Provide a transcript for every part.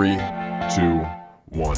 3, 2, 1.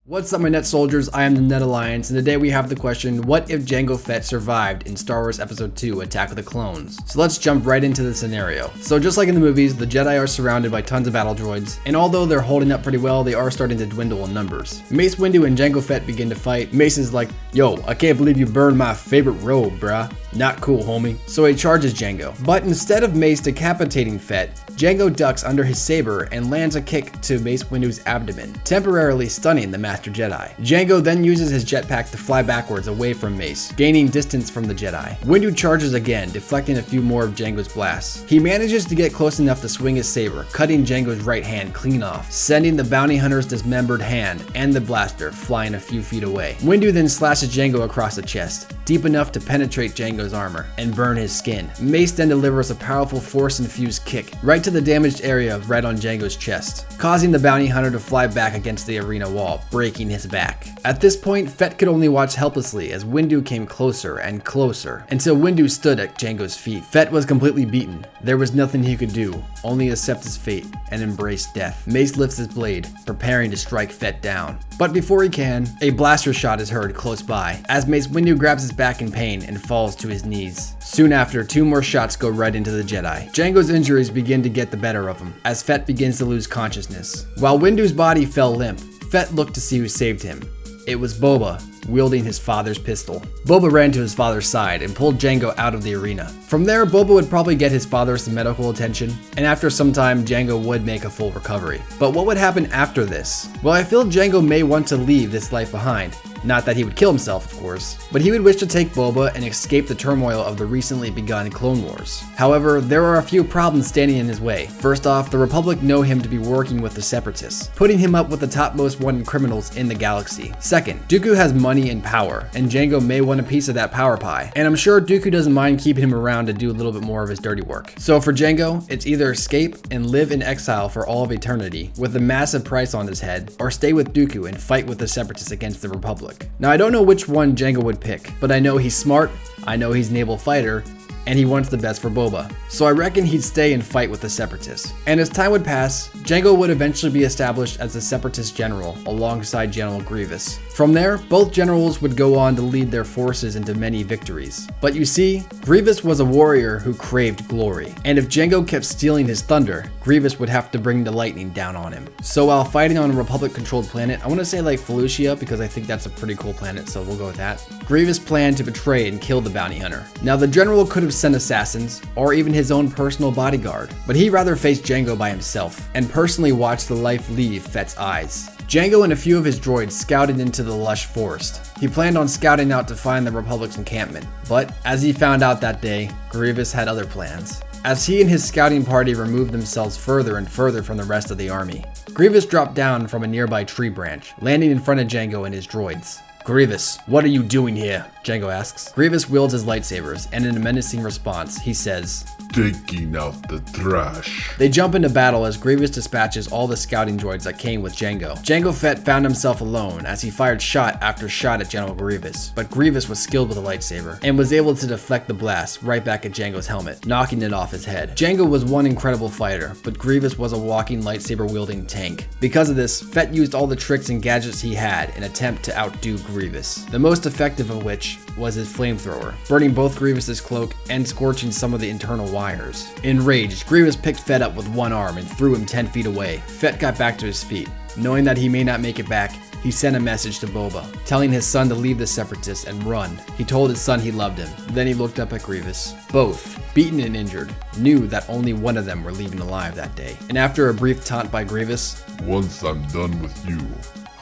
What's up, my Net Soldiers? I am the Net Alliance, and today we have the question, what if Jango Fett survived in Star Wars Episode 2, Attack of the Clones? So let's jump right into the scenario. So just like in the movies, the Jedi are surrounded by tons of battle droids, and although they're holding up pretty well, they are starting to dwindle in numbers. Mace Windu and Jango Fett begin to fight. Mace is like, yo, I can't believe you burned my favorite robe, bruh. Not cool, homie. So he charges Jango. But instead of Mace decapitating Fett, Jango ducks under his saber and lands a kick to Mace Windu's abdomen, temporarily stunning the Master Jedi. Jango then uses his jetpack to fly backwards away from Mace, gaining distance from the Jedi. Windu charges again, deflecting a few more of Jango's blasts. He manages to get close enough to swing his saber, cutting Jango's right hand clean off, sending the bounty hunter's dismembered hand and the blaster flying a few feet away. Windu then slashes Jango across the chest, deep enough to penetrate Jango's armor and burn his skin. Mace then delivers a powerful force-infused kick right to the damaged area right on Jango's chest, causing the bounty hunter to fly back against the arena wall, breaking his back. At this point, Fett could only watch helplessly as Windu came closer and closer until Windu stood at Jango's feet. Fett was completely beaten. There was nothing he could do, only accept his fate and embrace death. Mace lifts his blade, preparing to strike Fett down. But before he can, a blaster shot is heard close by as Mace Windu grabs his back in pain and falls to his knees. Soon after, 2 more shots go right into the Jedi. Jango's injuries begin to get the better of him as Fett begins to lose consciousness. While Windu's body fell limp, Fett looked to see who saved him. It was Boba, wielding his father's pistol. Boba ran to his father's side and pulled Jango out of the arena. From there, Boba would probably get his father some medical attention, and after some time, Jango would make a full recovery. But what would happen after this? Well, I feel Jango may want to leave this life behind. Not that he would kill himself, of course, but he would wish to take Boba and escape the turmoil of the recently begun Clone Wars. However, there are a few problems standing in his way. First off, the Republic know him to be working with the Separatists, putting him up with the topmost wanted criminals in the galaxy. Second, Dooku has money and power, and Jango may want a piece of that power pie, and I'm sure Dooku doesn't mind keeping him around to do a little bit more of his dirty work. So for Jango, it's either escape and live in exile for all of eternity, with a massive price on his head, or stay with Dooku and fight with the Separatists against the Republic. Now, I don't know which one Jango would pick, but I know he's smart, I know he's an able fighter, and he wants the best for Boba. So I reckon he'd stay and fight with the Separatists. And as time would pass, Jango would eventually be established as the Separatist general alongside General Grievous. From there, both generals would go on to lead their forces into many victories. But you see, Grievous was a warrior who craved glory. And if Jango kept stealing his thunder, Grievous would have to bring the lightning down on him. So while fighting on a Republic-controlled planet, I want to say like Felucia because I think that's a pretty cool planet, so we'll go with that. Grievous planned to betray and kill the bounty hunter. Now the general could have sent assassins, or even his own personal bodyguard, but he rather faced Jango by himself, and personally watched the life leave Fett's eyes. Jango and a few of his droids scouted into the lush forest. He planned on scouting out to find the Republic's encampment, but as he found out that day, Grievous had other plans. As he and his scouting party removed themselves further and further from the rest of the army, Grievous dropped down from a nearby tree branch, landing in front of Jango and his droids. Grievous, what are you doing here? Jango asks. Grievous wields his lightsabers, and in a menacing response, he says, Taking out the trash. They jump into battle as Grievous dispatches all the scouting droids that came with Jango. Jango Fett found himself alone as he fired shot after shot at General Grievous, but Grievous was skilled with a lightsaber and was able to deflect the blast right back at Jango's helmet, knocking it off his head. Jango was one incredible fighter, but Grievous was a walking lightsaber-wielding tank. Because of this, Fett used all the tricks and gadgets he had in an attempt to outdo Grievous, the most effective of which was his flamethrower, burning both Grievous's cloak and scorching some of the internal wires. Enraged, Grievous picked Fett up with one arm and threw him 10 feet away. Fett got back to his feet. Knowing that he may not make it back, he sent a message to Boba, telling his son to leave the Separatists and run. He told his son he loved him. Then he looked up at Grievous. Both, beaten and injured, knew that only one of them were leaving alive that day. And after a brief taunt by Grievous, Once I'm done with you,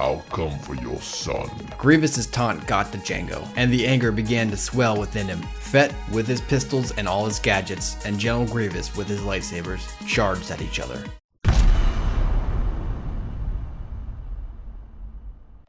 I'll come for your son. Grievous's taunt got to Jango, and the anger began to swell within him. Fett, with his pistols and all his gadgets, and General Grievous, with his lightsabers, charged at each other.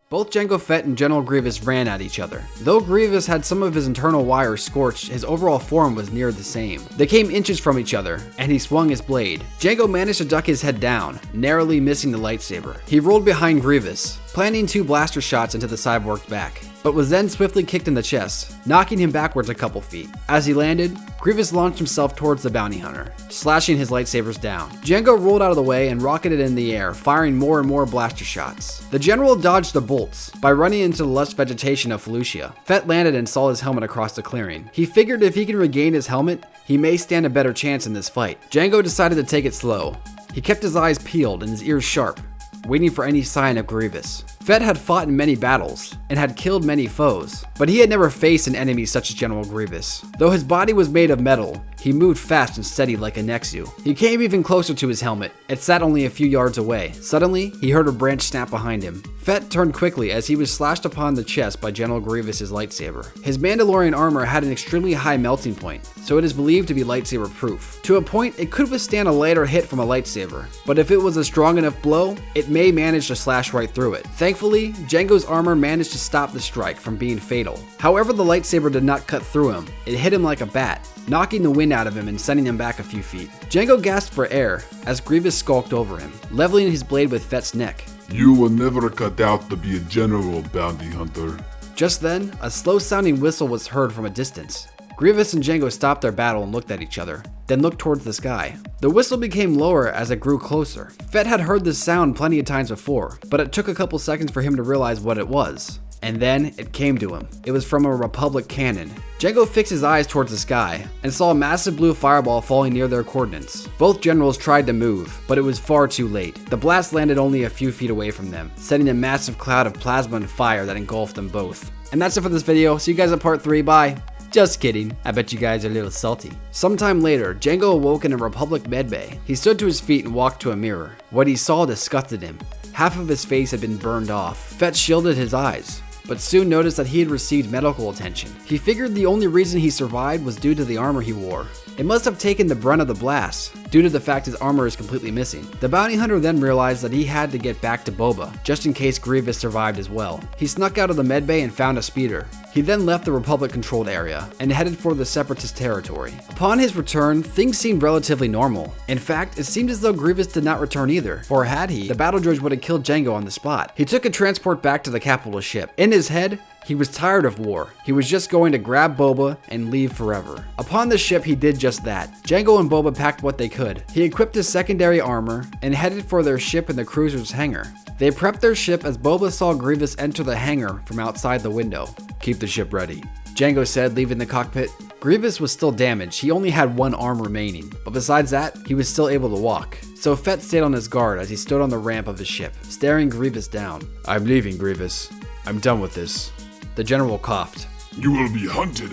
Both Jango Fett and General Grievous ran at each other. Though Grievous had some of his internal wires scorched, his overall form was near the same. They came inches from each other, and he swung his blade. Jango managed to duck his head down, narrowly missing the lightsaber. He rolled behind Grievous, planting 2 blaster shots into the cyborg's back, but was then swiftly kicked in the chest, knocking him backwards a couple feet. As he landed, Grievous launched himself towards the bounty hunter, slashing his lightsabers down. Jango rolled out of the way and rocketed in the air, firing more and more blaster shots. The general dodged the bolts by running into the lush vegetation of Felucia. Fett landed and saw his helmet across the clearing. He figured if he can regain his helmet, he may stand a better chance in this fight. Jango decided to take it slow. He kept his eyes peeled and his ears sharp, waiting for any sign of Grievous. Fett had fought in many battles and had killed many foes, but he had never faced an enemy such as General Grievous. Though his body was made of metal, he moved fast and steady like a Nexu. He came even closer to his helmet. It sat only a few yards away. Suddenly, he heard a branch snap behind him. Fett turned quickly as he was slashed upon the chest by General Grievous's lightsaber. His Mandalorian armor had an extremely high melting point, so it is believed to be lightsaber proof. To a point, it could withstand a lighter hit from a lightsaber, but if it was a strong enough blow, it may manage to slash right through it. Thankfully, Jango's armor managed to stop the strike from being fatal. However, the lightsaber did not cut through him. It hit him like a bat, knocking the wind out of him and sending him back a few feet. Jango gasped for air as Grievous skulked over him, leveling his blade with Fett's neck. You were never cut out to be a general, bounty hunter. Just then, a slow-sounding whistle was heard from a distance. Grievous and Jango stopped their battle and looked at each other, then looked towards the sky. The whistle became lower as it grew closer. Fett had heard this sound plenty of times before, but it took a couple seconds for him to realize what it was. And then it came to him. It was from a Republic cannon. Jango fixed his eyes towards the sky and saw a massive blue fireball falling near their coordinates. Both generals tried to move, but it was far too late. The blast landed only a few feet away from them, setting a massive cloud of plasma and fire that engulfed them both. And that's it for this video. See you guys at part 3. Bye. Just kidding. I bet you guys are a little salty. Sometime later, Jango awoke in a Republic medbay. He stood to his feet and walked to a mirror. What he saw disgusted him. Half of his face had been burned off. Fett shielded his eyes, but soon noticed that he had received medical attention. He figured the only reason he survived was due to the armor he wore. It must have taken the brunt of the blast, due to the fact his armor is completely missing. The bounty hunter then realized that he had to get back to Boba, just in case Grievous survived as well. He snuck out of the medbay and found a speeder. He then left the Republic-controlled area and headed for the Separatist territory. Upon his return, things seemed relatively normal. In fact, it seemed as though Grievous did not return either, for had he, the battle droids would have killed Jango on the spot. He took a transport back to the capital ship. In his head, he was tired of war. He was just going to grab Boba and leave forever. Upon the ship, he did just that. Jango and Boba packed what they could. He equipped his secondary armor and headed for their ship in the cruiser's hangar. They prepped their ship as Boba saw Grievous enter the hangar from outside the window. "Keep the ship ready," Jango said, leaving the cockpit. Grievous was still damaged. He only had one arm remaining, but besides that, he was still able to walk. So Fett stayed on his guard as he stood on the ramp of the ship, staring Grievous down. "I'm leaving, Grievous. I'm done with this." The general coughed. You will be hunted,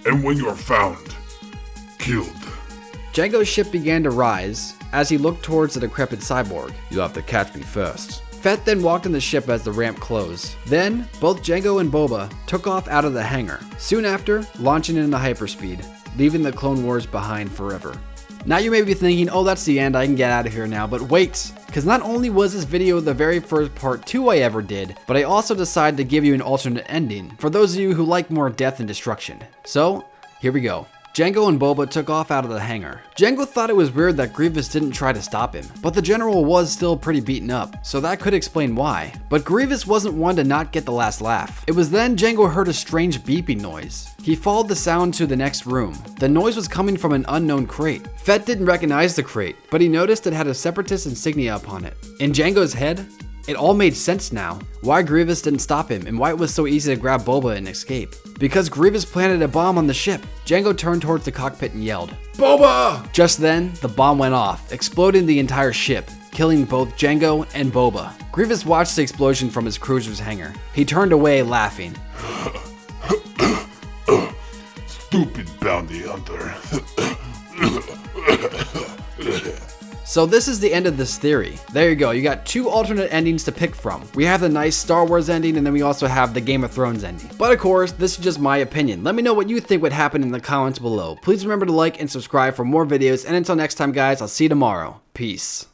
and when you are found, killed. Jango's ship began to rise as he looked towards the decrepit cyborg. "You'll have to catch me first." Fett then walked in the ship as the ramp closed. Then, both Jango and Boba took off out of the hangar, soon after launching into hyperspeed, leaving the Clone Wars behind forever. Now you may be thinking, oh, that's the end, I can get out of here now, but wait, because not only was this video the very first part 2 I ever did, but I also decided to give you an alternate ending, for those of you who like more death and destruction. So, here we go. Jango and Boba took off out of the hangar. Jango thought it was weird that Grievous didn't try to stop him, but the general was still pretty beaten up, so that could explain why. But Grievous wasn't one to not get the last laugh. It was then Jango heard a strange beeping noise. He followed the sound to the next room. The noise was coming from an unknown crate. Fett didn't recognize the crate, but he noticed it had a Separatist insignia upon it. In Jango's head, it all made sense now. Why Grievous didn't stop him and why it was so easy to grab Boba and escape. Because Grievous planted a bomb on the ship. Jango turned towards the cockpit and yelled, "Boba!" Just then, the bomb went off, exploding the entire ship, killing both Jango and Boba. Grievous watched the explosion from his cruiser's hangar. He turned away laughing. Stupid bounty hunter. So this is the end of this theory. There you go, you got 2 alternate endings to pick from. We have the nice Star Wars ending and then we also have the Game of Thrones ending. But of course, this is just my opinion. Let me know what you think would happen in the comments below. Please remember to like and subscribe for more videos, and until next time guys, I'll see you tomorrow. Peace.